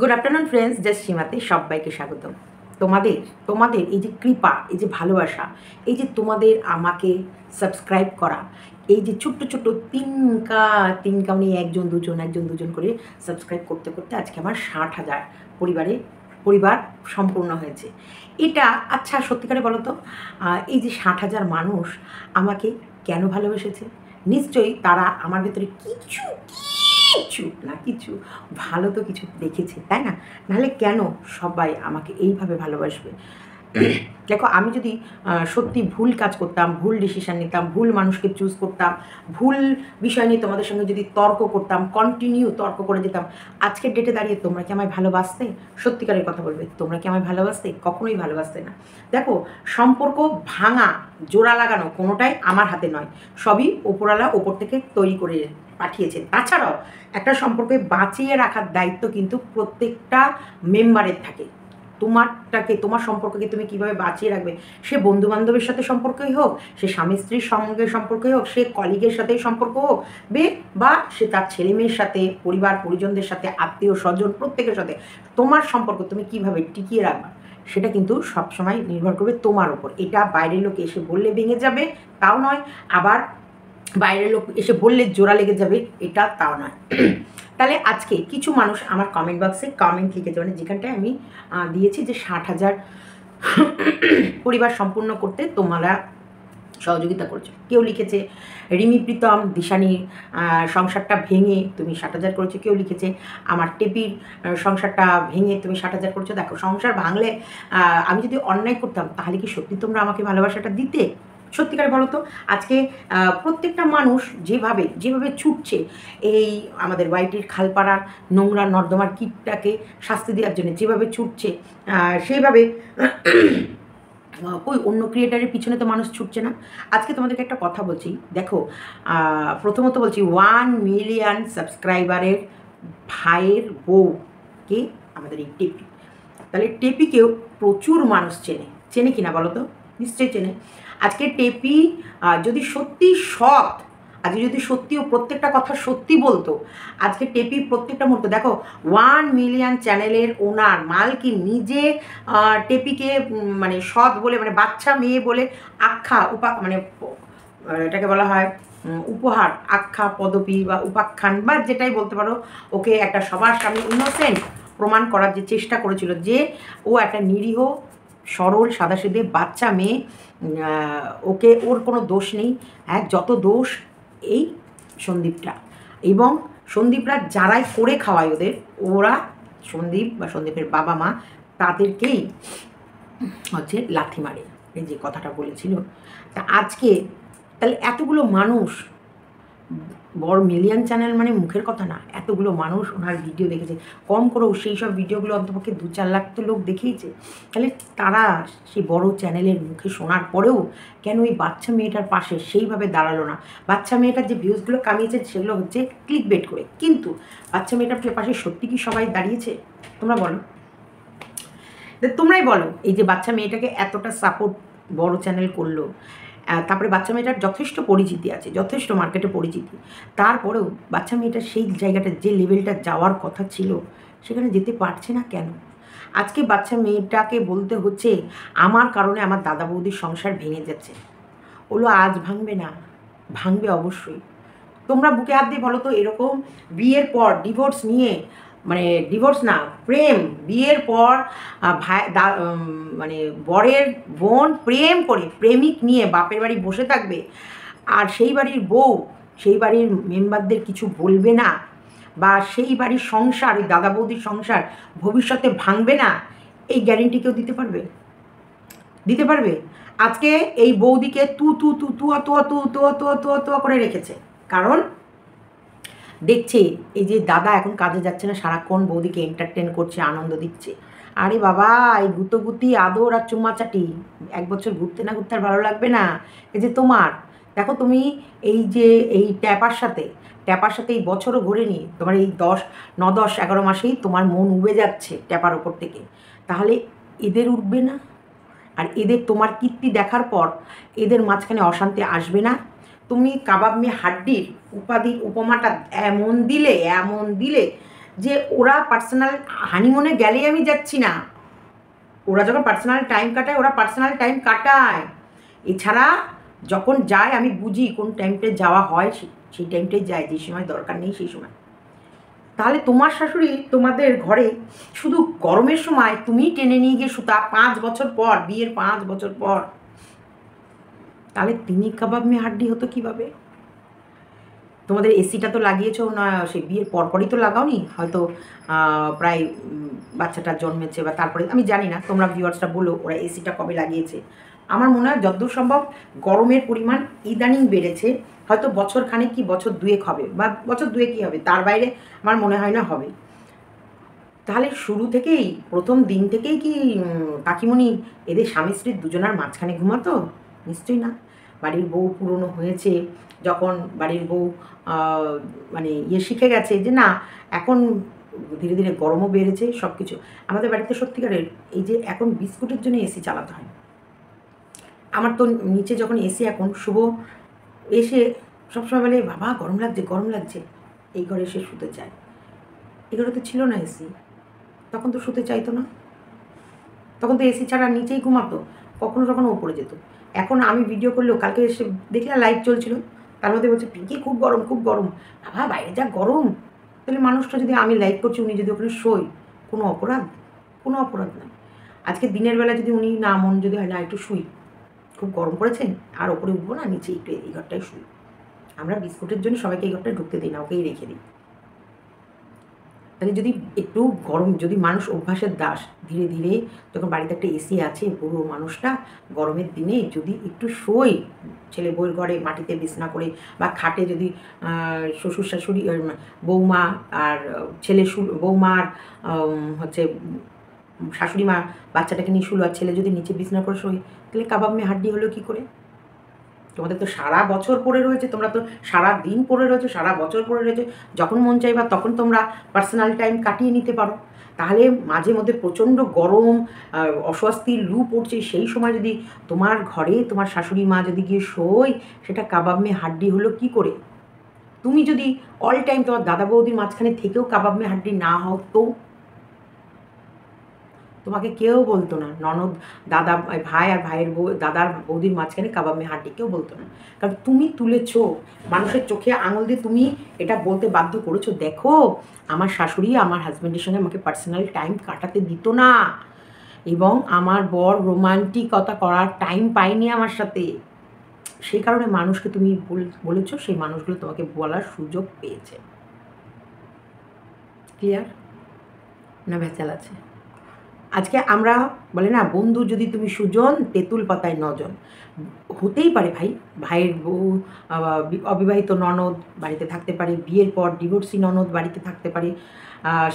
Good afternoon friends, just সীমাতে সবাইকে স্বাগতম। তোমাদের তোমাদের এই যে কৃপা, এই যে ভালোবাসা, এই যে তোমাদের আমাকে সাবস্ক্রাইব করা, এই যে ছোট্ট ছোট্ট তিনকা উনি একজন দুজন করে সাবস্ক্রাইব করতে করতে আজকে আমার 60,000 পরিবার সম্পূর্ণ হয়েছে। এটা আচ্ছা সত্যিকারে বলো তো, এই যে 60,000 মানুষ আমাকে কেন ভালোবেসেছে? নিশ্চয়ই তারা আমার ভেতরে কিছু কিছু ভালো তো কিছু দেখেছে, তাই না? নাহলে কেন সবাই আমাকে এইভাবে ভালোবাসবে? দেখো, আমি যদি সত্যি ভুল কাজ করতাম, ভুল ডিসিশান নিতাম, ভুল মানুষকে চুজ করতাম, ভুল বিষয় নিয়ে তোমাদের সঙ্গে যদি তর্ক করতাম, কন্টিনিউ তর্ক করে যেতাম, আজকের ডেটে দাঁড়িয়ে তোমরা কি আমায় ভালোবাসতে? সত্যিকারের কথা বলবে, তোমরা কি আমায় ভালোবাসতে? কখনোই ভালোবাসতে না। দেখো, সম্পর্ক ভাঙা, জোড়া লাগানো কোনোটাই আমার হাতে নয়, সবই ওপরওয়ালা ওপর থেকে তৈরি করে পাঠিয়েছে। তাছাড়াও একটা সম্পর্কে বাঁচিয়ে রাখার দায়িত্ব কিন্তু প্রত্যেকটা মেম্বারের থাকে। তোমার সম্পর্ককে তুমি কীভাবে বাঁচিয়ে রাখবে, সে বন্ধুবান্ধবের সাথে সম্পর্কই হোক, সে স্বামী স্ত্রীর সঙ্গে সম্পর্কই হোক, সে কলিগের সাথেই সম্পর্ক হোক বা সে তার ছেলে মেয়ের সাথে, পরিবার পরিজনদের সাথে, আত্মীয় স্বজন প্রত্যেকের সাথে তোমার সম্পর্ক তুমি কীভাবে টিকিয়ে রাখবে, সেটা কিন্তু সবসময় নির্ভর করবে তোমার ওপর। এটা বাইরের লোক এসে বললে ভেঙে যাবে তাও নয়, আবার বাইরের লোক এসে বললে জোড়া লেগে যাবে এটা তাও নয়। তাহলে আজকে কিছু মানুষ আমার কমেন্ট বক্সে কমেন্ট লিখেছে, মানে যেখানটায় আমি দিয়েছি যে 60,000 পরিবার সম্পূর্ণ করতে তোমরা সহযোগিতা করছো। কেউ লিখেছে রিমি প্রীতম দিশানির সংসারটা ভেঙে তুমি 60,000 করেছো। কেউ লিখেছে আমার টেপির সংসারটা ভেঙে তুমি 60,000 করেছো। দেখো, সংসার ভাঙলে আমি যদি অন্যায় করতাম তাহলে কি সত্যি তোমরা আমাকে ভালোবাসাটা দিতে? সত্যিকারে বলো তো, আজকে প্রত্যেকটা মানুষ যেভাবে ছুটছে এই আমাদের ওয়াইটির খালপাড়ার নোংরা নর্দমার কীটটাকে শাস্তি দেওয়ার জন্য যেভাবে ছুটছে, সেইভাবে ওই অন্য ক্রিয়েটারের পিছনে তো মানুষ ছুটছে না। আজকে তোমাদেরকে একটা কথা বলছি, দেখো, প্রথমত বলছি 1 মিলিয়ন সাবস্ক্রাইবারের ভাইয়ের বউকে আমাদের এই টেপি। তাহলে টেপিকেও প্রচুর মানুষ চেনে কিনা বলো তো? নিশ্চয়ই চেনে। আজকে টেপি যদি সত্যি সৎ, আজকে যদি সত্যিও প্রত্যেকটা কথা সত্যি বলতো, আজকে টেপি প্রত্যেকটা মুহূর্তে, দেখো 1 মিলিয়ন চ্যানেলের ওনার মালকিন নিজে টেপিকে মানে সৎ বলে, মানে বাচ্চা মেয়ে বলে আখ্যা মানে এটাকে বলা হয় উপহার, আখ্যা, পদবী বা উপাখ্যান বা যেটাই বলতে পারো, ওকে একটা সবার সামনে ইনোসেন্ট প্রমাণ করার যে চেষ্টা করেছিল, যে ও একটা নিরীহ সরল সাদাসিধে বাচ্চা মেয়ে, ওর কোনো দোষ নেই। হ্যাঁ, যত দোষ এই সন্দীপটা এবং সন্দীপরা যারাই করে খাওয়ায় ওরা সন্দীপ বা সন্দীপের বাবা মা তাদেরকেই হচ্ছে লাথি মারে, এই যে কথাটা বলেছিল। তা আজকে তাহলে এতগুলো মানুষ, বড় মিলিয়ন চ্যানেল মানে মুখের কথা না, এতগুলো মানুষ ওনার ভিডিও দেখেছে, কম করেও সেই সব ভিডিওগুলো অন্তপক্ষে 2-4 লাখ তো লোক দেখেইছে। তাহলে তারা সেই বড় চ্যানেলের মুখে শোনার পরেও কেন ওই বাচ্চা মেয়েটার পাশে সেইভাবে দাঁড়ালো না? বাচ্চা মেয়েটার যে ভিউজগুলো কামিয়েছে সেগুলো হচ্ছে ক্লিক বেট করে, কিন্তু বাচ্চা মেয়েটার পাশে সত্যি কি সবাই দাঁড়িয়েছে? তোমরা বলো, তোমরাই বলো। এই যে বাচ্চা মেয়েটাকে এতটা সাপোর্ট বড় চ্যানেল করলো, তারপরে বাচ্চা মেয়েটার যথেষ্ট পরিচিতি আছে, যথেষ্ট মার্কেটে পরিচিতি, তারপরেও বাচ্চা মেয়েটার সেই জায়গাটা, যে লেভেলটা যাওয়ার কথা ছিল সেখানে যেতে পারছে না কেন? আজকে বাচ্চা মেয়েটাকে বলতে হচ্ছে আমার কারণে আমার দাদা বৌদির সংসার ভেঙে যাচ্ছে। ওগুলো আজ ভাঙবে না, ভাঙবে অবশ্যই। তোমরা বুকে হাত দিয়ে বলো তো, এরকম বিয়ের পর ডিভোর্স নিয়ে, মানে ডিভোর্স না, প্রেম, বিয়ের পর মানে বরের বোন প্রেম করে প্রেমিক নিয়ে বাপের বাড়ি বসে থাকবে, আর সেই বাড়ির বউ সেই বাড়ির মেম্বারদের কিছু বলবে না, বা সেই বাড়ির সংসার, ওই দাদা বৌদির সংসার ভবিষ্যতে ভাঙবে না, এই গ্যারেন্টি কেউ দিতে পারবে? দিতে পারবে? আজকে এই বৌদিকে তুয়া করে রেখেছে, কারণ দেখছে এই যে দাদা এখন কাজে যাচ্ছে না, সারাক্ষণ বৌদিকে এন্টারটেন করছে, আনন্দ দিচ্ছে। আরে বাবা, এই গুতোগুতি আদর আর চুম্মাচাটি 1 বছর ঘুরতে না ঘুরতে আর ভালো লাগবে না? এই যে তোমার, দেখো তুমি এই যে এই ট্যাপার সাথে এই বছরও ঘোরেনি, তোমার এই 9-10-11 মাসেই তোমার মন উবে যাচ্ছে ট্যাপার ওপর থেকে, তাহলে এদের উঠবে না? আর এদের তোমার কীর্তি দেখার পর এদের মাঝখানে অশান্তি আসবে না? তুমি কাবাব মে হাড্ডির উপমাটা এমন দিলে যে ওরা পার্সোনাল হানিমুনে গেলেই আমি যাচ্ছি না, ওরা যখন পার্সোনাল টাইম কাটায় ওরা পার্সোনাল টাইম কাটায়, এছাড়া যখন যায় আমি বুঝি কোন টাইমটা যাওয়া হয়, সেই টাইমটাই যায়, যে সময় দরকার নেই সেই সময়। তাহলে তোমার শাশুড়ি তোমাদের ঘরে শুধু গরমের সময় তুমি টেনে নিয়ে গিয়ে সুতা 5 বছর পর, বিয়ের 5 বছর পর, তাহলে তিনি কাবাব মে হাড্ডি হতো কীভাবে? তোমাদের এসিটা তো লাগিয়েছো না, সেই বিয়ের পরপরই তো লাগাওনি, হয়তো প্রায় বাচ্চাটা জন্মেছে বা তারপরে, আমি জানি না, তোমরা ভিউয়ার্সটা বলো ওরা এসিটা কবে লাগিয়েছে। আমার মনে হয় যতদূর সম্ভব গরমের পরিমাণ ইদানিং বেড়েছে, হয়তো বছর খানেক কি বছর 2 হবে, বা বছর 2 কি হবে, তার বাইরে আমার মনে হয় না হবে। তাহলে শুরু থেকেই, প্রথম দিন থেকেই কি কাকিমণি এদের স্বামী স্ত্রীর দুজনার মাঝখানে ঘুমাতো? নিশ্চয়ই না। বাড়ির বউ পুরনো হয়েছে, যখন বাড়ির বউ মানে শিখে গেছে যে না, এখন ধীরে ধীরে গরমও বেড়েছে, সব কিছু। আমাদের বাড়িতে সত্যিকারের এই যে এখন বিস্কুটের জন্য এসি চালাতে হয়। আমার তো নিচে যখন এসি, এখন শুভ এসে সবসময় বলে বাবা গরম লাগছে গরম লাগছে, এই ঘরে এসে শুতে চায়। এই ঘরে তো ছিল না এসি, তখন তো শুতে চাইতো না, তখন তো এসি ছাড়া নিচেই ঘুমাতো, কখনো কখনো ওপরে যেত। এখন আমি ভিডিও করলেও, কালকে এসে দেখলাম লাইভ চলছিল, তার মধ্যে বলছে পিঙ্কি খুব গরম খুব গরম, বাবা বাইরে যা গরম। তাহলে মানুষটা যদি, আমি লাইভ করছি, উনি যদি ওখানে শোয়, কোনো অপরাধ? কোনো অপরাধ নয়। আজকে দিনের বেলা যদি উনি না, মন যদি হয় না একটু শুই, খুব গরম পড়েছে আর ওপরে উঠবো না, নিচে একটু এই ঘরটায় শুই, আমরা বিস্কুটের জন্য সবাইকে এই ঘরটায় ঢুকতে দিই না, ওকেই রেখে দিই। তাহলে যদি একটু গরম, যদি মানুষ অভ্যাসের দাস, ধীরে ধীরে যখন বাড়িতে একটা এসি আছে, বুড়ো মানুষটা গরমের দিনে যদি একটু শোয়, ছেলে বউয়ের ঘরে মাটিতে বিছনা করে বা খাটে, যদি শ্বশুর শাশুড়ি বৌমা আর ছেলে বৌমা আর হচ্ছে শাশুড়ি মা বাচ্চাটাকে নিয়ে শুলো, আর ছেলে যদি নিচে বিছনা করে শোয়, তাহলে কাবাব মে হাড্ডি হলো কী করে? তোমাদের তো সারা বছর পড়ে রয়েছে, তোমরা তো সারা দিন পড়ে রয়েছো, সারা বছর পড়ে রয়েছে, যখন মন চাইবা তখন তোমরা পার্সোনাল টাইম কাটিয়ে নিতে পারো। তাহলে মাঝে মধ্যে প্রচণ্ড গরম, অস্বস্তির লু পড়ছে, সেই সময় যদি তোমার ঘরে তোমার শাশুড়ি মা যদি গিয়ে শোয়, সেটা কাবাব মে হাড্ডি হলো কি করে? তুমি যদি অল টাইম তোমার দাদা বৌদির মাঝখানে থেকেও কাবাব মে হাড্ডি না হও, তো তোমাকে কেউ বলতো না, ননদ দাদা ভাই আর ভাইয়ের বউ, দাদার বৌদির মাঝখানে কাবাব মে হাড্ডি, কেউ বলতো না। কারণ তুমি তুলেছো, মানুষের চোখে আঙুল দিয়ে তুমি এটা বলতে বাধ্য করেছো, দেখো আমার শাশুড়ি আমার হাজব্যান্ডের সঙ্গে আমাকে পার্সোনাল টাইম কাটাতে দিত না, এবং আমার বর রোমান্টিকতা করার টাইম পায়নি আমার সাথে, সেই কারণে মানুষকে তুমি বলেছো, সেই মানুষগুলো তোমাকে বলার সুযোগ পেয়েছে। ক্লিয়ার না? ভেজাল আছে। আজকে আমরা বলে না, বন্ধু যদি তুমি সুজন, তেঁতুল পাতায় নজন, হতেই পারে ভাই, ভাইয়ের বউ অবিবাহিত ননদ বাড়িতে থাকতে পারে, বিয়ের পর ডিভোর্সি ননদ বাড়িতে থাকতে পারে,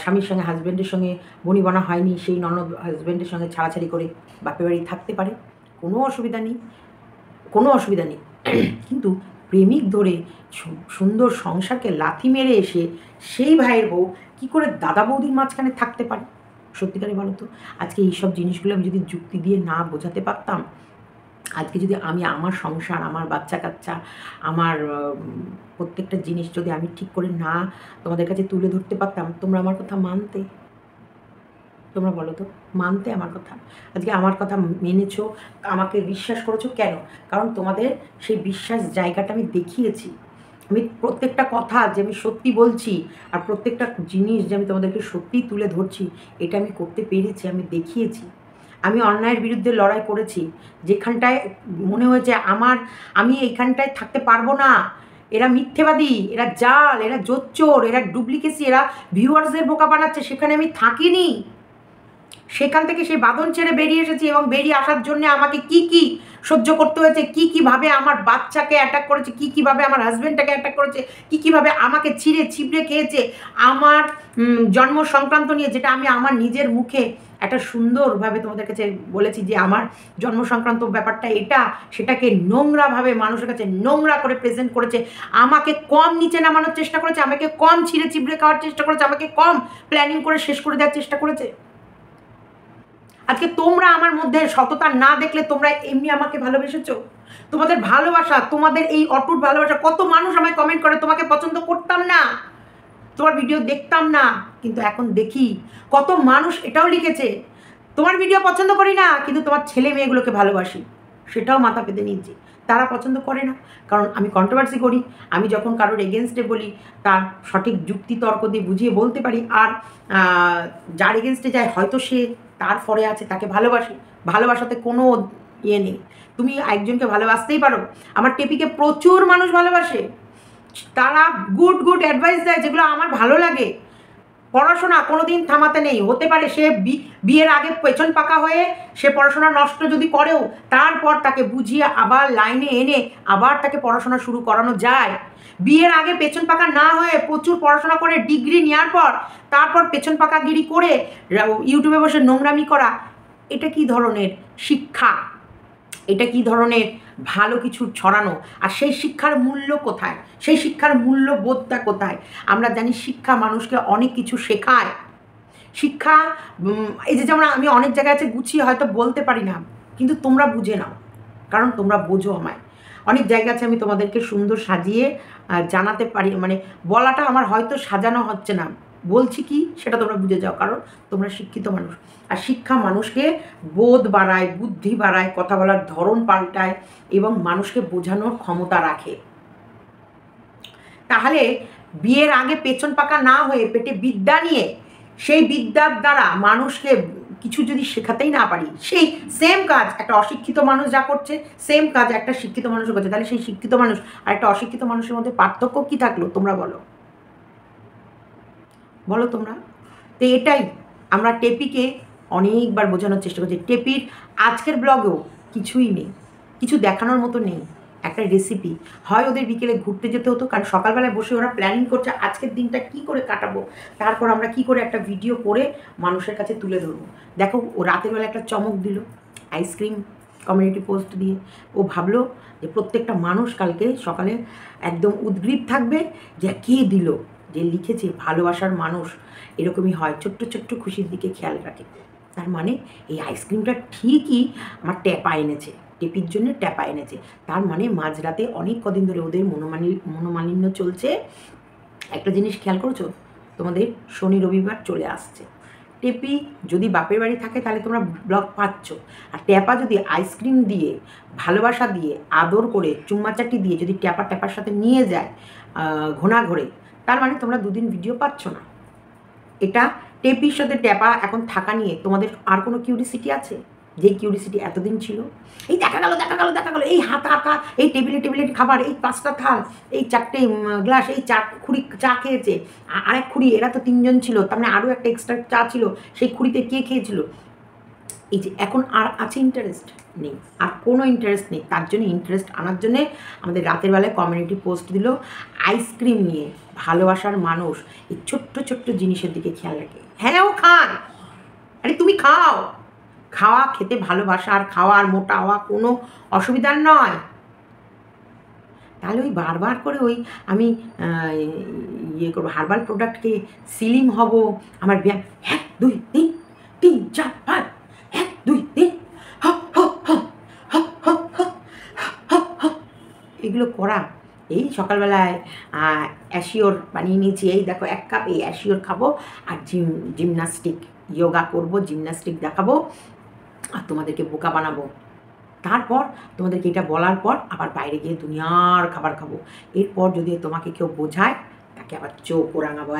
স্বামীর সঙ্গে হাজব্যান্ডের সঙ্গে বনিবনা হয়নি, সেই ননদ হাজব্যান্ডের সঙ্গে ছাড়াছাড়ি করে বাপের বাড়ি থাকতে পারে, কোনো অসুবিধা নেই, কোনো অসুবিধা নেই। কিন্তু প্রেমিক ধরে সুন্দর সংসারকে লাথি মেরে এসে সেই ভাইয়ের বউ কী করে দাদা বৌদির মাঝখানে থাকতে পারে? সত্যিকারে বলো তো, আজকে এইসব জিনিসগুলো আমি যদি যুক্তি দিয়ে না বোঝাতে পারতাম, আজকে যদি আমি আমার সংসার, আমার বাচ্চা কাচ্চা, আমার প্রত্যেকটা জিনিস যদি আমি ঠিক করে না তোমাদের কাছে তুলে ধরতে পারতাম, তোমরা আমার কথা মানতে? তোমরা বলো তো, মানতে আমার কথা? আজকে আমার কথা মেনেছো, আমাকে বিশ্বাস করেছো, কেন? কারণ তোমাদের সেই বিশ্বাস জায়গাটা আমি দেখিয়েছি। আমি প্রত্যেকটা কথা যে আমি সত্যি বলছি, আর প্রত্যেকটা জিনিস যে আমি তোমাদেরকে সত্যিই তুলে ধরছি, এটা আমি করতে পেরেছি, আমি দেখিয়েছি। আমি অন্যায়ের বিরুদ্ধে লড়াই করেছি, যেখানটায় মনে হয়েছে আমি এইখানটায় থাকতে পারবো না, এরা মিথ্যেবাদী, এরা জাল, এরা জোচ্চোর, এরা ডুপ্লিকেসি, এরা ভিউয়ার্সদের বোকা বানাচ্ছে, সেখানে আমি থাকিনি। সেখান থেকে সেই বাঁধন ছেড়ে বেরিয়ে এসেছি, এবং বেরিয়ে আসার জন্য আমাকে কি কি সহ্য করতে হয়েছে, কি কিভাবে আমার বাচ্চাকে অ্যাটাক করেছে, কি কিভাবে আমার হাজব্যান্ডটাকে অ্যাটাক করেছে, কি কিভাবে আমাকে ছিঁড়ে খেয়েছে, আমার জন্ম সংক্রান্ত নিয়ে, যেটা আমি আমার নিজের মুখে একটা সুন্দরভাবে তোমাদের কাছে বলেছি যে আমার জন্ম সংক্রান্ত ব্যাপারটা এটা, সেটাকে নোংরাভাবে মানুষের কাছে নোংরা করে প্রেজেন্ট করেছে, আমাকে কম নিচে নামানোর চেষ্টা করেছে, আমাকে কম ছিঁড়ে খাওয়ার চেষ্টা করেছে, আমাকে কম প্ল্যানিং করে শেষ করে দেওয়ার চেষ্টা করেছে। আজকে তোমরা আমার মধ্যে সততা না দেখলে তোমরা এমনি আমাকে ভালোবেসেছো? তোমাদের ভালোবাসা, তোমাদের এই অটুট ভালোবাসা, কত মানুষ আমায় কমেন্ট করে তোমাকে পছন্দ করতাম না, তোমার ভিডিও দেখতাম না, কিন্তু এখন দেখি কত মানুষ এটাও লিখেছে, তোমার ভিডিও পছন্দ করি না কিন্তু তোমার ছেলে মেয়েগুলোকে ভালোবাসি, সেটাও মাথা পেতে নিয়েছি। তারা পছন্দ করে না, কারণ আমি কন্ট্রোভার্সি করি, আমি যখন কারোর এগেনস্টে বলি তার সঠিক যুক্তি তর্ক দিয়ে বুঝিয়ে বলতে পারি, আর যার এগেনস্টে যায় হয়তো সে তার ফরে আছে, তাকে ভালোবাসি, ভালোবাসাতে কোনো ইয়ে নেই। তুমি একজনকে ভালোবাসতেই পারো। আমার টেপিকে প্রচুর মানুষ ভালোবাসে, তারা গুড গুড অ্যাডভাইস দেয় যেগুলো আমার ভালো লাগে। পড়াশোনা কোনো দিন থামাতে নেই, হতে পারে সে বিয়ের আগে পেছন পাকা হয়ে সে পড়াশোনা নষ্ট যদি করেও তারপর তাকে বুঝিয়ে আবার লাইনে এনে আবার তাকে পড়াশোনা শুরু করানো যায়। বিয়ের আগে পেছন পাকা না হয়ে প্রচুর পড়াশোনা করে ডিগ্রি নেওয়ার পর তারপর পেছন পাকাগিরি করে ইউটিউবে বসে নোংরামি করা, এটা কি ধরনের শিক্ষা? এটা কি ধরনের ভালো কিছু ছড়ানো? আর সেই শিক্ষার মূল্য কোথায়? সেই শিক্ষার মূল্যবোধটা কোথায়? আমরা জানি শিক্ষা মানুষকে অনেক কিছু শেখায়। শিক্ষা এই যে যেমন আমি অনেক জায়গায় আছে গুছিয়ে হয়তো বলতে পারি না, কিন্তু তোমরা বুঝে নাও, কারণ তোমরা বোঝো আমায়। অনেক জায়গা আছে আমি তোমাদেরকে সুন্দর সাজিয়ে জানাতে পারি, মানে বলাটা আমার হয়তো সাজানো হচ্ছে না, বলছি কি সেটা তোমরা বুঝে যাও, কারণ তোমরা শিক্ষিত মানুষ। আর শিক্ষা মানুষকে বোধ বাড়ায়, বুদ্ধি বাড়ায়, কথা বলার ধরন পাল্টায় এবং মানুষকে বোঝানোর ক্ষমতা রাখে। তাহলে বিয়ের আগে পেছন পাকা না হয়ে পেটে বিদ্যা নিয়ে সেই বিদ্যার দ্বারা মানুষকে কিছু যদি শেখাতেই না পারি, সেই সেম কাজ একটা অশিক্ষিত মানুষ যা করছে সেম কাজ একটা শিক্ষিত মানুষও করছে, তাহলে সেই শিক্ষিত মানুষ আর একটা অশিক্ষিত মানুষের মধ্যে পার্থক্য কী থাকলো তোমরা বলো, বলো তোমরা। তো এটাই আমরা টেপিকে অনেকবার বোঝানোর চেষ্টা করছি। টেপির আজকের ব্লগেও কিছুই নেই, কিছু দেখানোর মতো নেই। একটা রেসিপি হয় ওদের বিকেলে ঘুরতে যেতে হতো, কারণ সকালবেলায় বসে ওরা প্ল্যানিং করছে আজকের দিনটা কি করে কাটাবো, তারপর আমরা কি করে একটা ভিডিও করে মানুষের কাছে তুলে ধরবো। দেখো ও রাতের বেলা একটা চমক দিল আইসক্রিম কমিউনিটি পোস্ট দিয়ে। ও ভাবলো যে প্রত্যেকটা মানুষ কালকে সকালে একদম উদ্গ্রীব থাকবে যে কে দিল, যে লিখেছে ভালোবাসার মানুষ এরকমই হয়, ছোট্ট ছোট্ট খুশির দিকে খেয়াল রাখে। তার মানে এই আইসক্রিমটা ঠিকই আমার ট্যাপা এনেছে, টেপির জন্য ট্যাপা এনেছে। তার মানে মাঝরাতে অনেক কদিন ধরে ওদের মনোমালিন্য চলছে। একটা জিনিস খেয়াল করছো, তোমাদের শনি রবিবার চলে আসছে, টেপি যদি বাপের বাড়ি থাকে তাহলে তোমরা ব্লগ পাচ্ছ, আর ট্যাপা যদি আইসক্রিম দিয়ে ভালোবাসা দিয়ে আদর করে চুম্মাচাটি দিয়ে যদি ট্যাপার সাথে নিয়ে যায় ঘোনা ঘরে, তার মানে তোমরা দুদিন ভিডিও পাচ্ছ না। এটা টেপির সাথে ট্যাপা এখন থাকা নিয়ে তোমাদের আর কোনো কিউরিসিটি আছে? যে কিউরিসিটি এতদিন ছিল, এই দেখা গেল এই হাতা এই টেবিলে খাবার, এই 5টা থাল, এই 4টে গ্লাস, এই খুঁড়ি চা খেয়েছে, আরেক খুঁড়ি, এরা তো 3জন ছিল, তার মানে আরও একটা এক্সট্রা চা ছিল, সেই খুঁড়িতে কে খেয়েছিল? এই যে এখন আর আছে ইন্টারেস্ট নেই, আর কোনো ইন্টারেস্ট নেই। তার জন্য ইন্টারেস্ট আনার জন্যে আমাদের রাতের বেলায় কমিউনিটি পোস্ট দিল আইসক্রিম নিয়ে। ভালোবাসার মানুষ এই ছোট্ট ছোট্ট জিনিসের দিকে খেয়াল রাখে। হ্যাঁ ও খান, আরে তুমি খাও, খাওয়া খেতে ভালোবাসা আর খাওয়া আর মোটা হওয়া কোনো অসুবিধার নয়। তাহলে ওই বারবার করে ওই আমি ইয়ে করবো হার্বাল প্রোডাক্টকে সিলিম হব, আমার ব্যায়াম 1 2 3 3 4 5 1 2 3 এগুলো করা। এই সকালবেলায় অ্যাশিওর বানিয়ে নিয়েছি, এই দেখো 1 কাপ এই অ্যাশিওর খাবো, আর জিমনাস্টিক যোগা করবো, জিমনাস্টিক দেখাবো আর তোমাদেরকে বোকা বানাবো। তারপর তোমাদেরকে এটা বলার পর আবার বাইরে গিয়ে দুনিয়ার খাবার খাবো। এরপর যদি তোমাকে কেউ বোঝায় তাকে আবার চোখ রাঙাবো,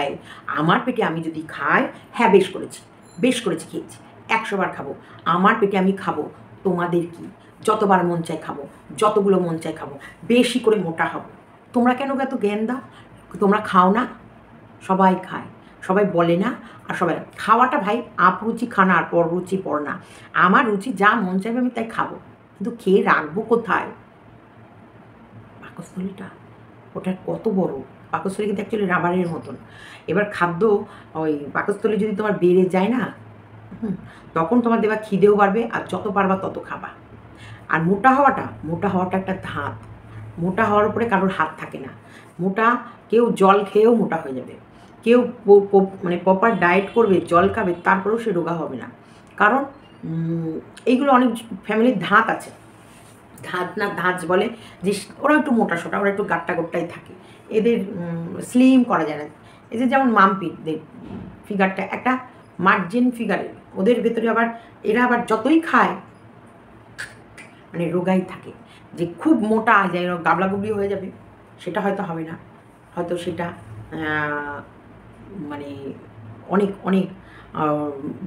এই আমার পেটে আমি যদি খাই, হ্যাঁ বেশ করেছি খেয়েছি, 100 বার খাবো, আমার পেটে আমি খাবো, তোমাদের কি? যতবার মন চায় খাবো, যতগুলো মন চায় খাবো, বেশি করে মোটা হবো। তোমরা কেন এত জ্ঞান দাও? তোমরা খাও না? সবাই খায়, সবাই বলে না, আর সবাই খাওয়াটা ভাই আপরুচি খানা আর পররুচি পর না। আমার রুচি যা মন চাইবে আমি তাই খাবো, কিন্তু খেয়ে রাখবো কোথায়? পাকস্থলীটা ওটা কত বড়, পাকস্থলী কিন্তু অ্যাকচুয়ালি রাবারের মতন। এবার খাদ্য ওই পাকস্থলী যদি তোমার বেড়ে যায় না, তখন তোমার দেবা খিদেও বাড়বে, আর যত পারবা তত খাবা। আর মোটা হওয়াটা একটা ধাত, মোটা হওয়ার উপরে কারোর হাত থাকে না। মোটা কেউ জল খেয়েও মোটা হয়ে যাবে, কেউ মানে প্রপার ডায়েট করবে, জল খাবে, তারপরেও সে রোগা হবে না। কারণ এইগুলো অনেক ফ্যামিলির ধাত আছে, ধাঁচ বলে যে ওরা একটু মোটা সোটা, ওরা একটু গাট্টা গোট্টাই থাকে, এদের স্লিম করা যায় না। এই যে যেমন মাম্পিদের ফিগারটা একটা মার্জিন ফিগারের, ওদের ভেতরে আবার এরা আবার যতই খায় মানে রোগাই থাকে, যে খুব মোটা যায় গাবলা গুবলি হয়ে যাবে সেটা হয়তো হবে না, হয়তো সেটা মানে অনেক অনেক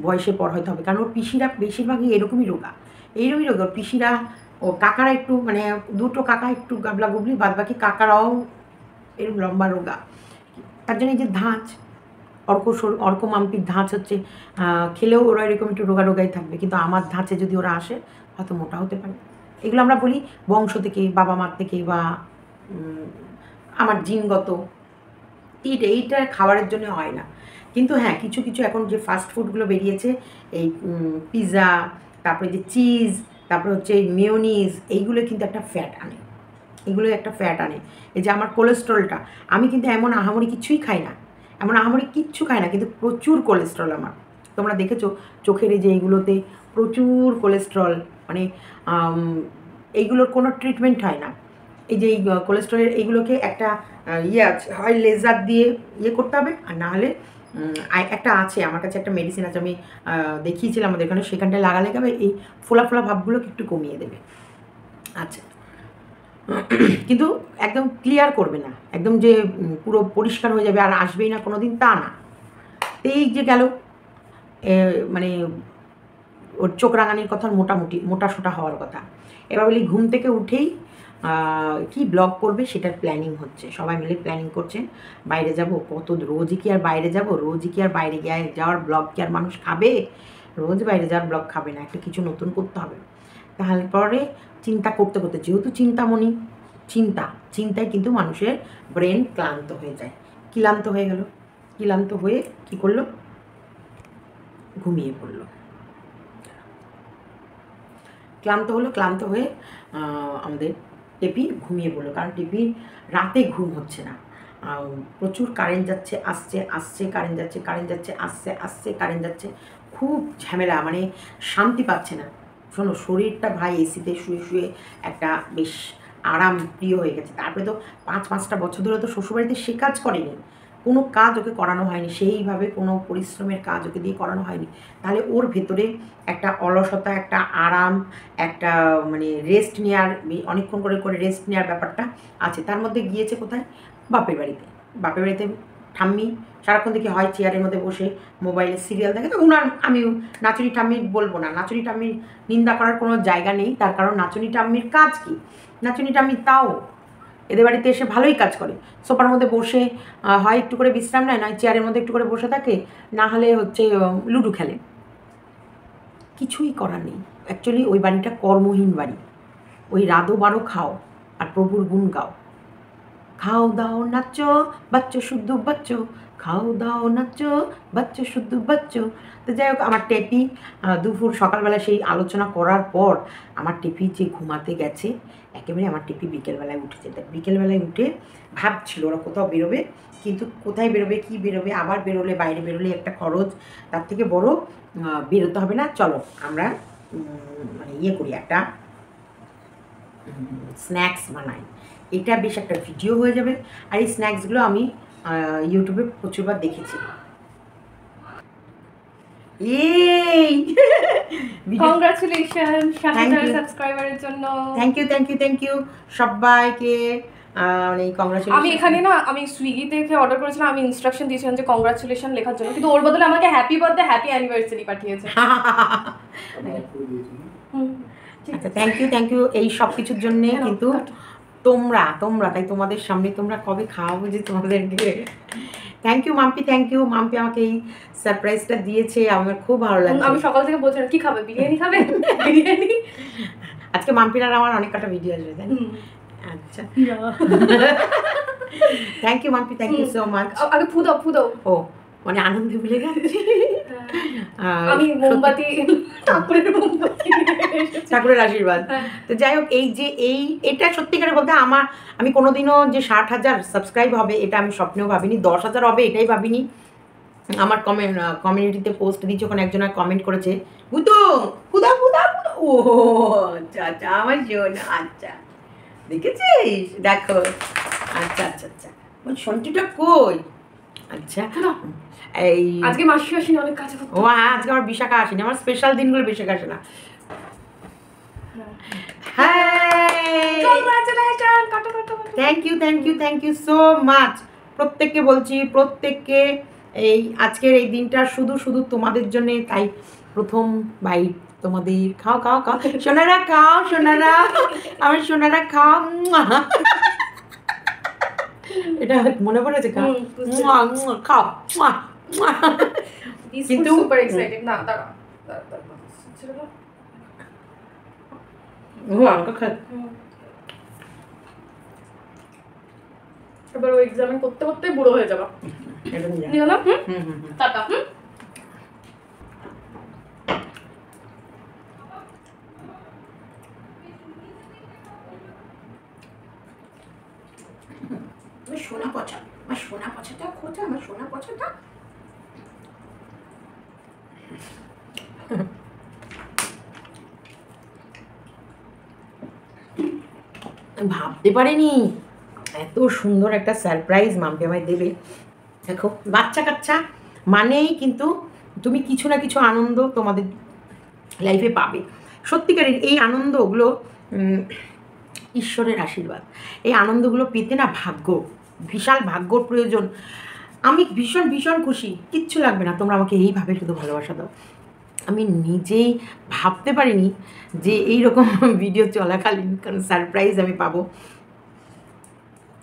বয়সের পর হয়তো হবে, কারণ ওর পিসিরা বেশিরভাগই এরকমই রোগা, এইরকমই রোগা। ওর পিসিরা ও কাকারা একটু মানে দুটো কাকা একটু গাবলা গুবলি, বাদ বাকি কাকারাও এরকম লম্বা রোগা। তার জন্য এই যে ধাঁচ, অর্ক মাম্পির ধাঁচ হচ্ছে খেলেও ওরা এরকম একটু রোগা রোগাই থাকবে, কিন্তু আমার ধাঁচে যদি ওরা আসে হয়তো মোটা হতে পারে। এগুলো আমরা বলি বংশ থেকে, বাবা মার থেকে, বা আমার জিনগত, এইটা খাবারের জন্য হয় না। কিন্তু হ্যাঁ, কিছু কিছু এখন যে ফাস্ট ফুডগুলো বেরিয়েছে, এই পিৎজা, তারপরে যে চিজ, তারপরে হচ্ছে মেয়োনিজ, এইগুলো কিন্তু একটা ফ্যাট আনে, এগুলো একটা ফ্যাট আনে। এই যে আমার কোলেস্ট্রলটা, আমি কিন্তু এমন আহামরি কিছুই খাই না, এমন আহামরি কিচ্ছু খাই না, কিন্তু প্রচুর কোলেস্ট্রল আমার। তোমরা দেখেছো চোখের এই যে এইগুলোতে প্রচুর কোলেস্ট্রল, মানে এইগুলোর কোনো ট্রিটমেন্ট হয় না। এই যে এই কোলেস্ট্রলের এইগুলোকে একটা আছে, হয় লেজার দিয়ে করতে হবে, আর না হলে একটা আছে আমার কাছে, একটা মেডিসিন আছে, আমি দেখিয়েছিলাম আমাদের এখানে, সেখানটায় লাগালে গেবে এই ফোলা ফোলা ভাবগুলোকে একটু কমিয়ে দেবে। আচ্ছা, কিন্তু একদম ক্লিয়ার করবে না, একদম যে পুরো পরিষ্কার হয়ে যাবে আর আসবেই না কোনো দিন, তা না। এই যে গেল মানে ওর চোখ রাঙানির কথা, মোটামুটি মোটা সোটা হওয়ার কথা। এবার বলি ঘুম থেকে উঠেই কি ব্লগ করবে সেটার প্ল্যানিং হচ্ছে, সবাই মিলে প্ল্যানিং করছে। বাইরে যাব কত, রোজই কি আর বাইরে যাব, রোজই কি আর বাইরে যাওয়ার ব্লগ কি আর মানুষ খাবে, রোজ বাইরে যাওয়ার ব্লগ খাবে না, একটা কিছু নতুন করতে হবে। তাহলে পরে চিন্তা করতে করতে, যেহেতু চিন্তামণি, চিন্তায় কিন্তু মানুষের ব্রেন ক্লান্ত হয়ে যায়, ক্লান্ত হয়ে গেল, ক্লান্ত হয়ে কি করলো, ঘুমিয়ে পড়লো। ক্লান্ত হয়ে আমাদের টেপি ঘুমিয়ে পড়লো, কারণ টেপির রাতে ঘুম হচ্ছে না, প্রচুর কারেন্ট যাচ্ছে আসছে, কারেন্ট যাচ্ছে আসছে, কারেন্ট যাচ্ছে, খুব ঝামেলা, মানে শান্তি পাচ্ছে না। শোনো, শরীরটা ভাই এসিতে শুয়ে শুয়ে একটা বেশ আরাম প্রিয় হয়ে গেছে। তারপরে তো 5-5টা বছর ধরে তো শ্বশুরবাড়িতে সে কাজ করেনি, কোনো কাজ ওকে করানো হয়নি, সেইভাবে কোনো পরিশ্রমের কাজ ওকে দিয়ে করানো হয়নি। তাহলে ওর ভেতরে একটা অলসতা, একটা আরাম, একটা মানে রেস্ট নেওয়ার, অনেকক্ষণ করে রেস্ট নেওয়ার ব্যাপারটা আছে। তার মধ্যে গিয়েছে কোথায়, বাপের বাড়িতে ঠাম্মি সারাক্ষণ দেখি হয় চেয়ারের মধ্যে বসে মোবাইলে সিরিয়াল দেখে। তো উনার, আমি নাচুনি ঠাম্মি বলবো না, নাচুনি ঠাম্মির নিন্দা করার কোনো জায়গা নেই, তার কারণ নাচুনি ঠাম্মির কাজ কি, নাচুনি ঠাম্মি তাও এদের বাড়িতে এসে ভালোই কাজ করে, সোফার মধ্যে বসে হয় একটু করে বিশ্রাম নেয়, নয় চেয়ারের মধ্যে একটু করে বসে থাকে, না হলে হচ্ছে লুডো খেলে, কিছুই করার নেই। অ্যাকচুয়ালি ওই বাড়িটা কর্মহীন বাড়ি, ওই রাধো বারো খাও আর প্রভুর গুণ গাও, খাও দাও নাচো বাচ্চো শুদ্ধ বাচ্চো, খাও দাও নাচো বাচ্চো শুদ্ধ বাচ্চো। তো যাই হোক, আমার টেপি দুপুর সকালবেলা সেই আলোচনা করার পর আমার টেপি যে ঘুমাতে গেছে, একেবারে আমার টেপি বিকেলবেলায় উঠেছে। বিকেলবেলায় উঠে ভাবছিল ওরা কোথাও বেরোবে, কিন্তু কোথায় বেরোবে, কী বেরোবে, আবার বেরোলে, বাইরে বেরোলে একটা খরচ, তার থেকে বড় বেরোতে হবে না, চলো আমরা মানে করি, একটা স্ন্যাক্স বানাই, এটা বেশ একটা ভিডিও হয়ে যাবে। আর এই স্ন্যাক্সগুলো আমি ইউটিউবে প্রচুরবার দেখেছি। কংগ্রাচুলেশন ৭০০০ সাবস্ক্রাইবারের জন্য। থ্যাংক ইউ সবাইকে, মানে কংগ্রাচুলেশন। আমি এখানে না, আমি সুইগি থেকে অর্ডার করেছিলাম, আমি ইনস্ট্রাকশন দিয়েছিলাম যে কংগ্রাচুলেশন লেখার জন্য, কিন্তু ওর বদলে আমাকে হ্যাপি বার্থডে হ্যাপি অ্যানিভার্সারি পাঠিয়েছে। আচ্ছা, থ্যাংক ইউ এই সব কিছুর জন্যে। কিন্তু তোমরা তাই তোমাদের সামনে তোমরা কবে খাওয়াবো যে তোমাদেরকে। থ্যাংক ইউ মাম্পি আমাকে এই সারপ্রাইজটা দিয়েছে, আমার খুব ভালো লাগছে। আমি সকাল থেকে বলছিলাম কি খাবে, বিরিয়ানি খাবে, বিরিয়ানি। আজকে মাম্পির আর আমার অনেক কটা ভিডিও আসবে, তাই না? আচ্ছা, thank you Mampi, thank you so much. আগে ফু দাও। ও মানে আনন্দে ভুলে গেছি। আমি মোমবাতি, ঠাকুরের আশীর্বাদ। তো যাই হোক, এটা সত্যিকারে বলতে আমি কোনোদিনও যে 60,000 সাবস্ক্রাইব হবে এটা আমি স্বপ্নেও ভাবিনি, 10,000 হবে এটাই ভাবিনি। আমার কমিউনিটিতে পোস্ট দিয়েছে, ওখানে একজন কমেন্ট করেছে, বুতো ফুদা ও আচ্ছা আমার শোন, আচ্ছা দেখেছিস, দেখো, আচ্ছা বল সন্টিটা কই, আচ্ছা না, এই আজকে মাসি আসেনি, অনেক কাছে ও হ্যাঁ, আজকে আমার বিশাখা আসেনি, আমার স্পেশাল দিনগুলো বিশাখা আসে না। Thank you so much. প্রত্যেককে বলছি, প্রত্যেককে এই আজকের এই দিনটা শুধু শুধু তোমাদের জন্য, তাই প্রথম বাইট তোমাদের। খাও খাও খাও সোনারা, খাও সোনারা, আমার সোনারা খাও। এটা মনে পড়েছে, খাও খাও। কিন্তু সুপার এক্সাইটেড না, দাঁড়া এবার ওই এক্সামিন করতে করতে বুড়ো হয়ে যাবা। নিয়ে না টাটা। সোনা পচা, আমার সোনা পচাটা খোঁজা, আমার সোনা পচাটা। ভাবতে পারিনি এত সুন্দর একটা সারপ্রাইজ মাম্পি আমায় দেবে। দেখো বাচ্চা কাচ্চা মানেই কিন্তু তুমি কিছু না কিছু আনন্দ তোমাদের লাইফে পাবে। সত্যিকারের এই আনন্দগুলো ঈশ্বরের আশীর্বাদ। এই আনন্দগুলো পেতে না ভাগ্য, বিশাল ভাগ্যর প্রয়োজন। আমি ভীষণ ভীষণ খুশি, কিচ্ছু লাগবে না, তোমরা আমাকে এইভাবে শুধু ভালোবাসা দাও। আমি নিজেই ভাবতে পারিনি যে এইরকম ভিডিও চলাকালীন কারণ সারপ্রাইজ আমি পাবো।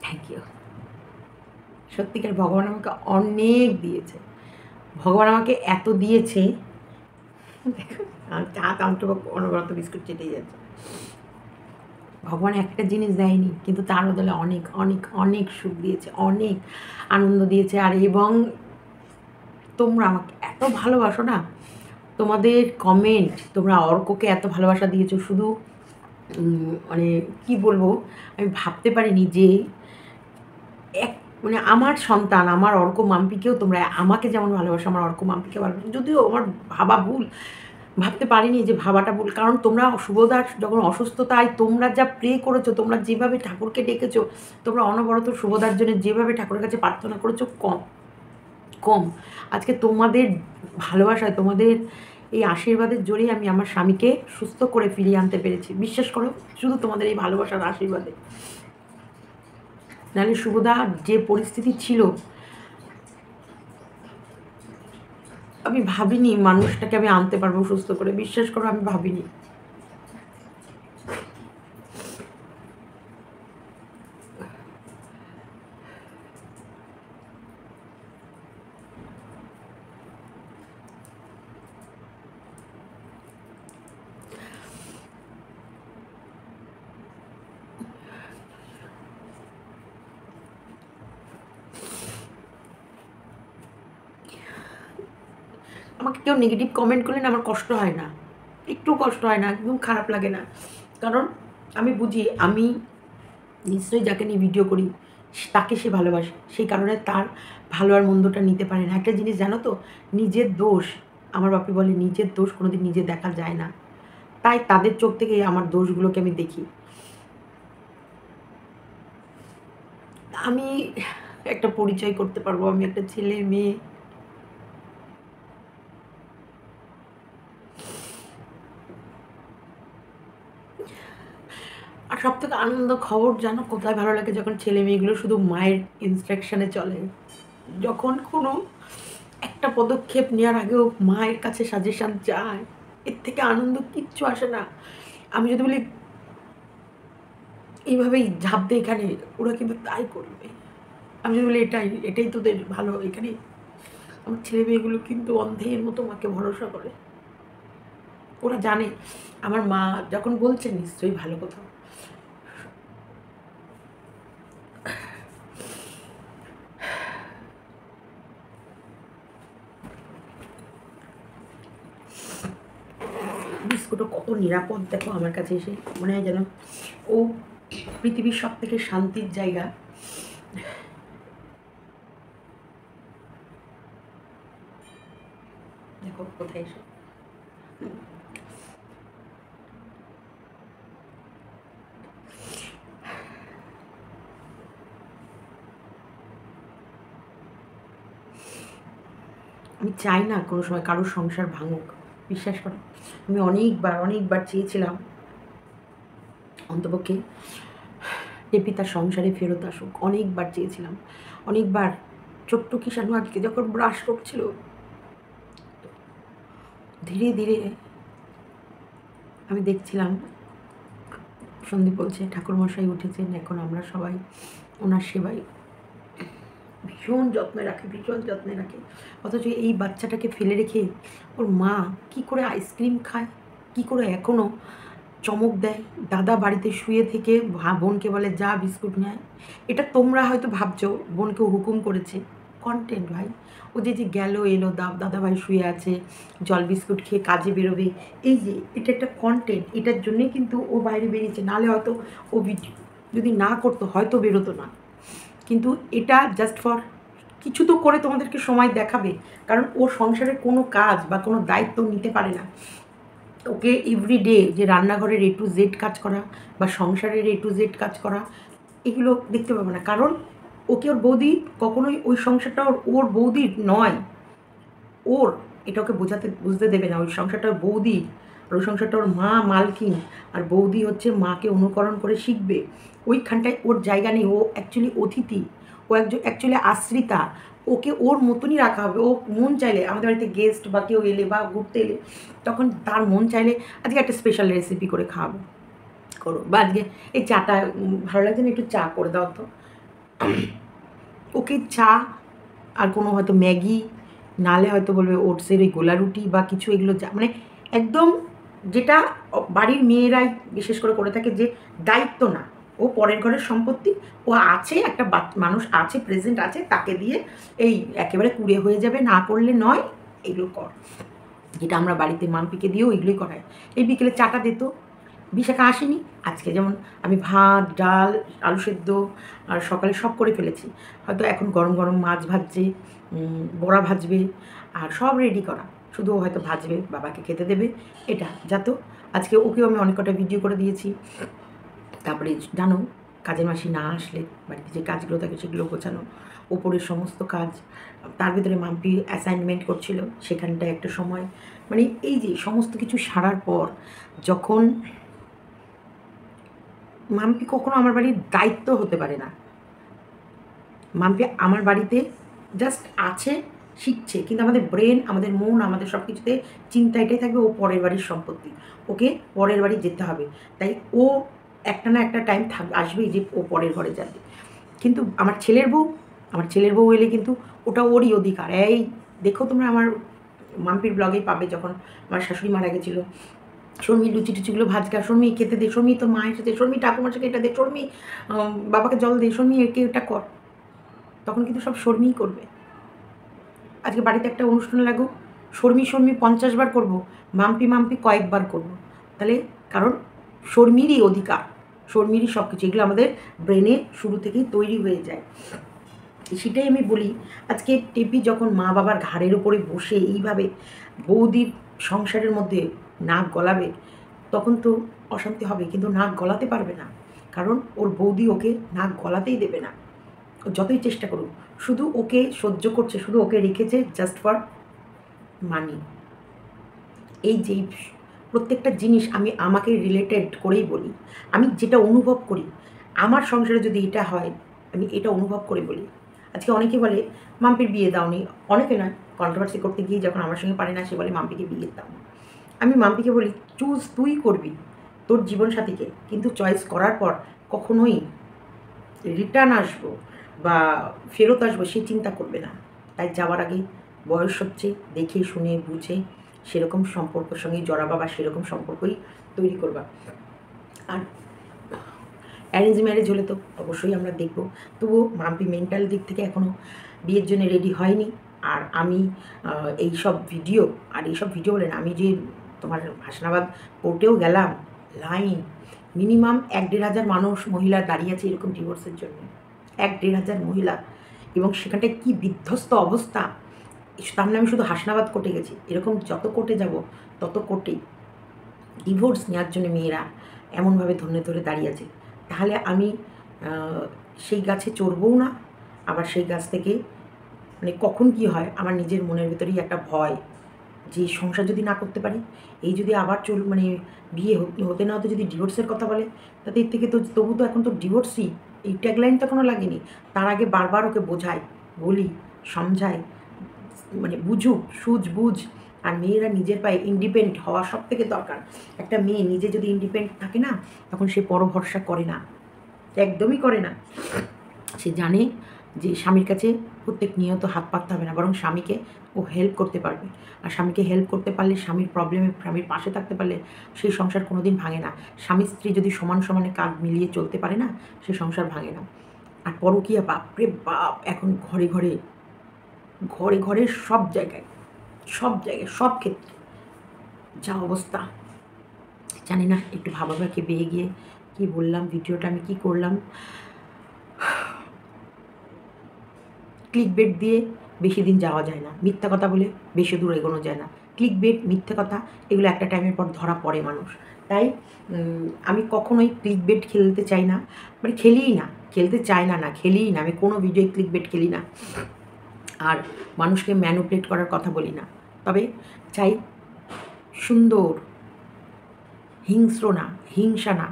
Thank you. সত্যিকার ভগবান আমাকে অনেক দিয়েছে, ভগবান আমাকে এত দিয়েছে। দেখো চা তামটো অনবরত বিস্কুট চেটেই যাচ্ছে। ভগবান একটা জিনিস দেয়নি, কিন্তু তার বদলে অনেক অনেক অনেক সুখ দিয়েছে, অনেক আনন্দ দিয়েছে। আর এবং তোমরা আমাকে এত ভালোবাসো না, তোমাদের কমেন্ট, তোমরা অর্ককে এত ভালোবাসা দিয়েছো, শুধু মানে কি বলবো, আমি ভাবতে পারিনি যে এক মানে আমার সন্তান, আমার অর্ক মাম্পিকেও তোমরা আমাকে যেমন ভালোবাসো, আমার অর্ক মাম্পিকে ভালোবাসো। যদিও আমার ভাবা ভুল, ভাবতে পারিনি যে ভাবাটা ভুল, কারণ তোমরা শুভদার যখন অসুস্থতায় তোমরা যা প্রে করেছো, তোমরা যেভাবে ঠাকুরকে ডেকেছো, তোমরা অনবরত শুভদার জন্য যেভাবে ঠাকুরের কাছে প্রার্থনা করেছো, কম কম। আজকে তোমাদের ভালোবাসায়, তোমাদের এই আশীর্বাদের জোরেই আমি আমার স্বামীকে সুস্থ করে ফিরিয়ে আনতে পেরেছি। বিশ্বাস করো, শুধু তোমাদের এই ভালোবাসার আশীর্বাদে। নাহলে শুভদা যে পরিস্থিতি ছিল, আমি ভাবিনি মানুষটাকে আমি আনতে পারবো সুস্থ করে। বিশ্বাস করো, আমি ভাবিনি। আমাকে কেউ নেগেটিভ কমেন্ট করলে না আমার কষ্ট হয় না, একটু কষ্ট হয় না, একদম খারাপ লাগে না। কারণ আমি বুঝি আমি নিশ্চয়ই যাকে নিয়ে ভিডিও করি তাকে সে ভালোবাসে, সেই কারণে তার ভালো আর মন্দটা নিতে পারে না। একটা জিনিস জানো তো, নিজের দোষ, আমার বাপি বলে নিজের দোষ কোনোদিন নিজে দেখা যায় না, তাই তাদের চোখ থেকে আমার দোষগুলোকে আমি দেখি। আমি একটা পরিচয় করতে পারবো, আমি একটা ছেলে মেয়ে। আর সব থেকে আনন্দ খবর জানো কোথায় ভালো লাগে? যখন ছেলে মেয়েগুলো শুধু মায়ের ইনস্ট্রাকশনে চলে, যখন কোনো একটা পদক্ষেপ নেওয়ার আগেও মায়ের কাছে সাজেশান চায়, এর থেকে আনন্দ কিচ্ছু আসে না। আমি যদি বলি এইভাবেই ঝাঁপ দে এখানে, ওরা কিন্তু তাই করবে। আমি যদি বলি এটাই এটাই তোদের ভালো, এখানে আমার ছেলে মেয়েগুলো কিন্তু অন্ধের মতো মাকে ভরসা করে। ওরা জানে আমার মা যখন বলছে নিশ্চয়ই ভালো কোথাও। বিস্কুটও কত নিরাপদ দেখো আমার কাছে এসে, মনে হয় যেন ও পৃথিবীর সব থেকে শান্তির জায়গা। দেখো কোথায় এসে আমি চাই না কোনো সময় কারোর সংসার ভাঙুক, বিশ্বাস করো। আমি অনেকবার চেয়েছিলাম অন্তপক্ষে টেপি তার সংসারে ফেরত আসুক, অনেকবার চেয়েছিলাম, অনেকবার। ছোট্ট কিষাণু আজকে যখন ব্রাশ করছিল, ধীরে ধীরে আমি দেখছিলাম সন্দীপ বলছে ঠাকুরমশাই উঠেছেন, এখন আমরা সবাই ওনার সেবায় ভীষণ যত্নে রাখে। অথচ এই বাচ্চাটাকে ফেলে রেখে ওর মা কি করে আইসক্রিম খায়, কি করে এখনও চমক দেয়, দাদা বাড়িতে শুয়ে থেকে বোনকে বলে যা বিস্কুট নেয়। এটা তোমরা হয়তো ভাবছো বোনকে হুকুম করেছে, কন্টেন্ট ভাই। ও যে গেল এলো, দাদা ভাই শুয়ে আছে, জল বিস্কুট খেয়ে কাজে বেরোবে, এই যে এটা একটা কন্টেন্ট। এটার জন্যই কিন্তু ও বাইরে বেরিয়েছে, নাহলে হয়তো ও ভিডিও যদি না করতো হয়তো বেরোতো না। কিন্তু এটা জাস্ট ফর কিছু তো করে তোমাদেরকে সময় দেখাবে, কারণ ও সংসারের কোনো কাজ বা কোনো দায়িত্ব নিতে পারে না। ওকে এভরিডে যে রান্নাঘরের A to Z কাজ করা বা সংসারের A to Z কাজ করা, এগুলো দেখতে পাবে না, কারণ ওকে ওর বৌদি কখনোই ওই সংসারটা ওর বৌদির নয়। ওর এটা ওকে বুঝতে দেবে না। ওই সংসারটা বৌদির, আর ওই সংসারটা ওর মা মালকিন, আর বৌদি হচ্ছে মাকে অনুকরণ করে শিখবে। ওইখানটায় ওর জায়গা নেই। ও অ্যাকচুয়ালি অতিথি, ও অ্যাকচুয়ালি আশ্রিতা। ওকে ওর মতনই রাখা হবে। ও মন চাইলে আমাদের বাড়িতে গেস্ট বা কেউ এলে বা ঘুরতে এলে, তখন তার মন চাইলে আজকে একটা স্পেশাল রেসিপি করে খাওয়াবো, করো, বা আজকে এই চাটা ভালো লাগছে না, একটু চা করে দাও তো। ওকে চা আর কোনো হয়তো ম্যাগি, নালে হয়তো বলবে ওটসের ওই গোলা রুটি বা কিছু, এগুলো মানে একদম যেটা বাড়ির মেয়েরাই বিশেষ করে থাকে, যে দায়িত্ব না, ও পরের ঘরের সম্পত্তি, ও আছে একটা মানুষ আছে, প্রেজেন্ট আছে, তাকে দিয়ে এই একেবারে কুড়ে হয়ে যাবে, না করলে নয়, এগুলো কর। যেটা আমরা বাড়িতে মাম্পিকে দিয়েও এগুলোই করাই। এই বিকেলে চাটা দিত, বিশাখা আসেনি আজকে, যেমন আমি ভাত ডাল আলু সেদ্ধ আর সকালে সব করে ফেলেছি, হয়তো এখন গরম গরম মাছ ভাজছে, বড়া ভাজবে, আর সব রেডি করা, শুধু ও হয়তো ভাজবে, বাবাকে খেতে দেবে। এটা যাতো আজকে ওকেও আমি অনেক কটা ভিডিও করে দিয়েছি। তারপরে জানো কাজের মাসি না আসলে বাড়িতে যে কাজগুলো থাকে সেগুলো গোছানো, ওপরের সমস্ত কাজ, তার ভিতরে মাম্পি অ্যাসাইনমেন্ট করছিল, সেখানটায় একটা সময়, মানে এই যে সমস্ত কিছু সারার পর যখন মাম্পি কখনো আমার বাড়ির দায়িত্ব হতে পারে না। মাম্পি আমার বাড়িতে জাস্ট আছে, শিখছে, কিন্তু আমাদের ব্রেন, আমাদের মন, আমাদের সব কিছুতে চিন্তা এটাই থাকবে ও পরের বাড়ির সম্পত্তি, ওকে পরের বাড়ি যেতে হবে। তাই ও একটা না একটা টাইম আসবেই যে ও পরের ঘরে যাবে। কিন্তু আমার ছেলের বউ এলে কিন্তু ওটা ওরই অধিকার। এই দেখো তোমরা আমার মাম্পির ব্লগেই পাবে, যখন আমার শাশুড়ি মারা গেছিলো, শর্মি লুচি টুচিগুলো ভাজকা, শর্মি খেতে দে, শর্মি তো মা এসেছে, শর্মি ঠাকুমাকে এটা দে, শর্মি বাবাকে জল দে, শর্মি একে এটা কর, তখন কিন্তু সব শর্মিই করবে। আজকে বাড়িতে একটা অনুষ্ঠান লাগুক, শর্মি 50 বার করবো, মাম্পি কয়েকবার করবো। তাহলে কারণ শর্মিরই অধিকার, শর্মিরই সব কিছু, এগুলো আমাদের ব্রেনে শুরু থেকেই তৈরি হয়ে যায়। সেটাই আমি বলি, আজকে টেপি যখন মা বাবার ঘাড়ের ওপরে বসে এইভাবে বৌদির সংসারের মধ্যে নাক গলাবে, তখন তো অশান্তি হবে, কিন্তু নাক গলাতে পারবে না, কারণ ওর বৌদি ওকে নাক গলাতেই দেবে না। ও যতই চেষ্টা করুক, শুধু ওকে সহ্য করছে, শুধু ওকে রেখেছে জাস্ট ফর মানি। এই যে প্রত্যেকটা জিনিস আমি আমাকে রিলেটেড করেই বলি, আমি যেটা অনুভব করি, আমার সংসারে যদি এটা হয় আমি এটা অনুভব করে বলি। আজকে অনেকে বলে মাম্পির বিয়ে দাওনি, অনেকে নয়, কন্ট্রোভার্সি করতে গিয়ে যখন আমার সঙ্গে পারে না সে বলে মাম্পিকে বিয়ে দাও। আমি মাম্পিকে বলি চুজ তুই করবি তোর জীবনসাথীকে, কিন্তু চয়েস করার পর কখনোই রিটার্ন আসবো বা ফেরত আসবো সে চিন্তা করবে না। তাই যাওয়ার আগে বয়স হচ্ছে, দেখে শুনে বুঝে সেরকম সম্পর্কের সঙ্গে জড়াবা বা সেরকম সম্পর্কই তৈরি করবা। আর অ্যারেঞ্জ ম্যারেজ হলে তো অবশ্যই আমরা দেখবো, তবুও মাম্পি মেন্টাল দিক থেকে এখনও বিয়ের জন্য রেডি হয়নি। আর আমি এইসব ভিডিও বলে না, আমি যে তোমার হাসনাবাদ কোর্টেও গেলাম, লাইন মিনিমাম 1-1.5 মানুষ মহিলা দাঁড়িয়ে আছে এরকম ডিভোর্সের জন্য, 1-1.5 মহিলা, এবং সেখানটায় কী বিধ্বস্ত অবস্থা। সামনে আমি শুধু হাসনাবাদ কোর্টে গেছি, এরকম যত কোর্টে যাব তত কোর্টেই ডিভোর্স নেওয়ার জন্য মেয়েরা এমনভাবে ধরে দাঁড়িয়ে আছে। তাহলে আমি সেই গাছে চড়বও না, আবার সেই গাছ থেকে মানে কখন কি হয় আমার নিজের মনের ভেতরেই একটা ভয়, যে সংসার যদি না করতে পারি, এই যদি আবার মানে বিয়ে হতে না হতে যদি ডিভোর্সের কথা বলে, তাতে এর থেকে তো তবু তো এখন তো ডিভোর্সই, এই ট্যাগলাইন তো এখনও লাগেনি। তার আগে বারবার ওকে বোঝাই, বলি, সমঝাই, মানে বুঝুক, বুঝ। আর মেয়েরা নিজের পায়ে ইন্ডিপেন্ডেন্ট হওয়া সব থেকে দরকার। একটা মেয়ে নিজে যদি ইন্ডিপেন্ডেন্ট থাকে না, তখন সে পর ভরসা করে না, একদমই করে না। সে জানে যে স্বামীর কাছে প্রত্যেক নিয়ত হাত পাততে হবে না, বরং স্বামীকে ও হেল্প করতে পারবে। আর স্বামীকে হেল্প করতে পারলে, স্বামীর প্রবলেমে স্বামীর পাশে থাকতে পারলে, সেই সংসার কোনো দিন ভাঙে না। স্বামী স্ত্রী যদি সমান সমানে কাঁধ মিলিয়ে চলতে পারে না, সে সংসার ভাঙে না। আর পরকীয়া, বাপরে বাপ, এখন ঘরে ঘরে ঘরে ঘরে সব জায়গায় সব ক্ষেত্রে যা অবস্থা। জানি না, একটু ভাবাভাকে বেয়ে গিয়ে কি বললাম, ভিডিওটা আমি কি করলাম। ক্লিক বেট দিয়ে বেশি দিন যাওয়া যায় না, মিথ্যা কথা বলে বেশি দূর এগোনো যায় না। ক্লিক বেট, মিথ্যা কথা, এগুলো একটা টাইমের পর ধরা পড়ে মানুষ। তাই আমি কখনোই ক্লিক বেট খেলতে চাই না, মানে খেলিই না, খেলতে চাই না, খেলিই না। আমি কোনো ভিডিওয় ক্লিক বেট খেলি না, আর মানুষকে ম্যানুপুলেট করার কথা বলি না। তবে চাই সুন্দর, হিংস্র না, হিংসা না,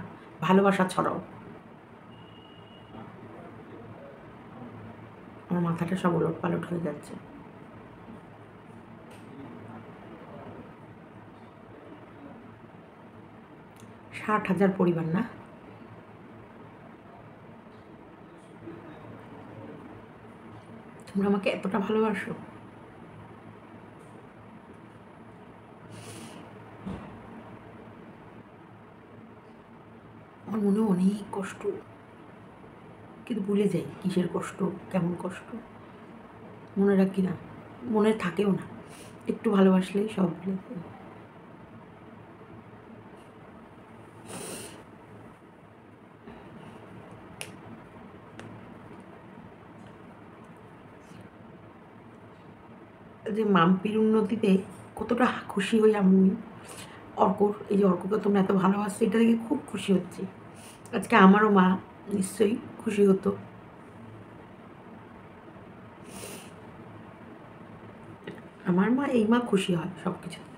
ভালোবাসা ছড়াও। আমার মাথাটা সব ওলট পালট হয়ে যাচ্ছে। ষাট হাজার পরিবার না, তোমরা আমাকে এতটা ভালোবাসো। আমার মনে অনেক কষ্ট, কিন্তু ভুলে যাই কিসের কষ্ট, কেমন কষ্ট মনে রাখি না, মনে থাকেও না। একটু ভালোবাসলেই সব ভুলে যাই। যে মাম্পির উন্নতিতে কতটা খুশি হই আমি। অর্কর, এই যে অর্ককে তোমরা এত ভালোবাসছো, এটা দেখে খুব খুশি হচ্ছি। আজকে আমারও মা নিশ্চয়ই খুশি হতো। আমার মা, এই মা খুশি হয় সব কিছুতে।